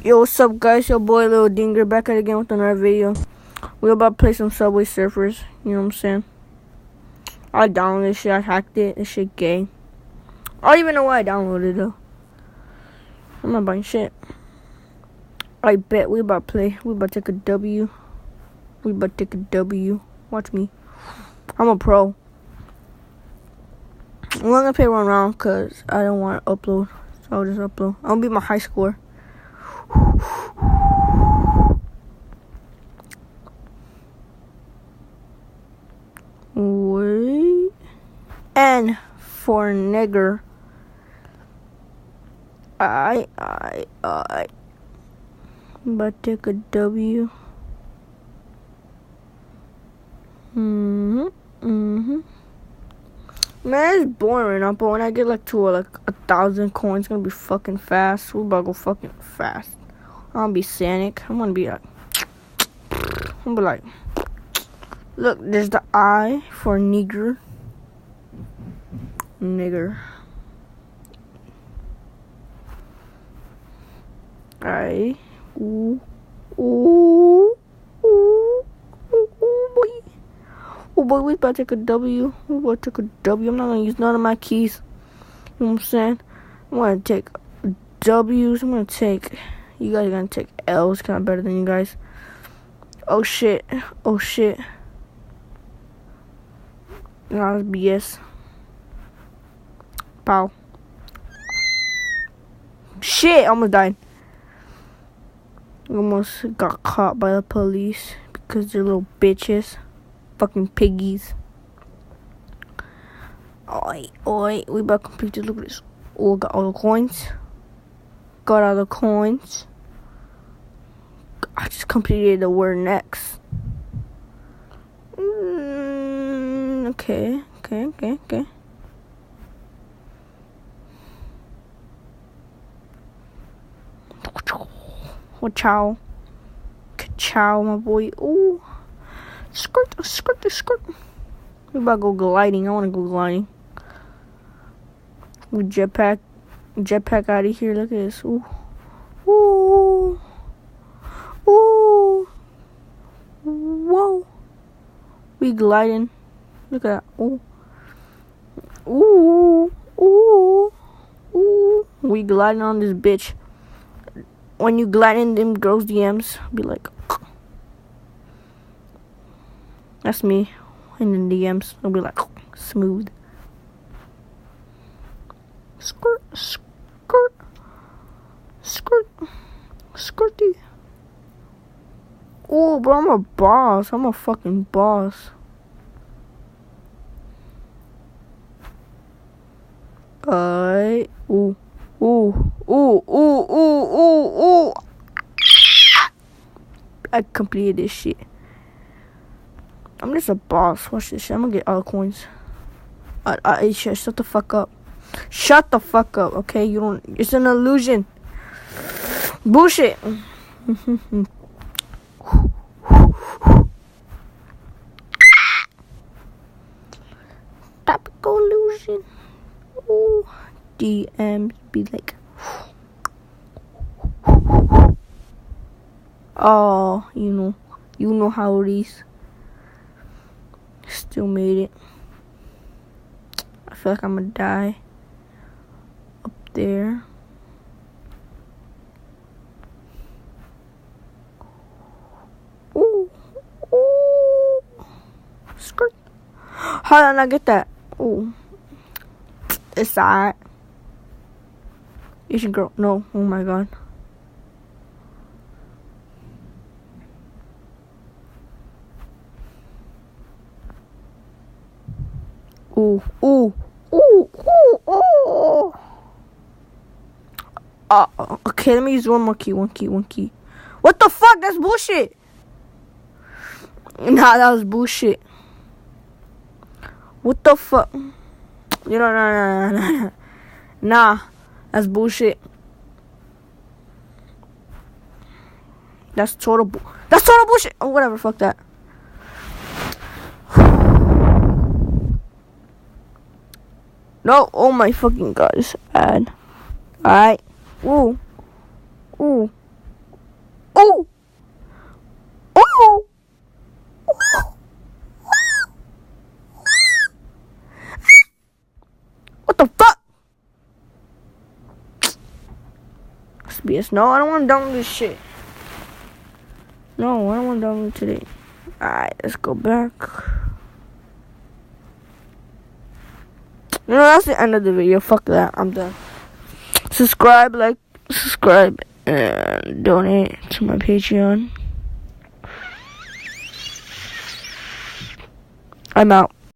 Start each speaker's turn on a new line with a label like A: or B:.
A: Yo, what's up, guys? Your boy Lil Dinger back at it again with another video. We're about to play some Subway Surfers. You know what I'm saying? I downloaded this shit. I hacked it. This shit gay. I don't even know why I downloaded it though. I'm not buying shit. I bet we about to play. We about to take a W. We about to take a W. Watch me. I'm a pro. I'm not gonna play one round because I don't want to upload. So I'll just upload. I'm gonna beat my high score. Wait. N for nigger. I. But take a W. Man, it's boring right now, but when I get to 1,000 coins, it's gonna be fucking fast. We about to go fucking fast. I'm gonna be Sonic. I'm gonna be like, look, there's the I for nigger. Nigger. I. Ooh. Ooh. Ooh. Ooh, boy. Oh, boy, we about to take a W. We about to take a W. I'm not gonna use none of my keys. You know what I'm saying? I'm gonna take W's. I'm gonna take. You guys are gonna take L's. Kind of better than you guys. Oh shit. Oh shit. Nah, that's BS. Pow. Shit, I almost died. Almost got caught by the police because they're little bitches. Fucking piggies. Oi, we about to complete this. Look at this. Oh, got all the coins. Got all the coins. I just completed the word next. Okay. Ciao. Ciao, my boy. Ooh. Skirt. We about to go gliding. I want to go gliding. We jetpack out of here. Look at this. Ooh. Whoa. We gliding. Look at that. Ooh. We gliding on this bitch. When you glide in them girls' DMs, be like, that's me. In the DMs, I'll be like, smooth. Skirty. Oh, bro, I'm a boss. I'm a fucking boss. Ooh. I completed this shit. I'm just a boss. Watch this shit. I'm gonna get all the coins. Shut the fuck up. Shut the fuck up, okay? You don't. It's an illusion. Bullshit. Topical illusion. Ooh. DMs be like. Oh, you know how it is. Still made it. I feel like I'm gonna die up there. Ooh. Skirt. How did I not get that? Ooh. It's alright. Asian girl. No. Oh my god. Ooh. Okay, let me use one key. What the fuck? That's bullshit. Nah, that was bullshit. What the fuck? Nah, that's bullshit. That's total bullshit. Oh, whatever, fuck that. No, oh my fucking god, this ad. Alright. Ooh. What the fuck? It's BS. No, I don't want to download this shit. No, I don't want to download today. Alright, let's go back. You know, that's the end of the video. Fuck that. I'm done. Subscribe, and donate to my Patreon. I'm out.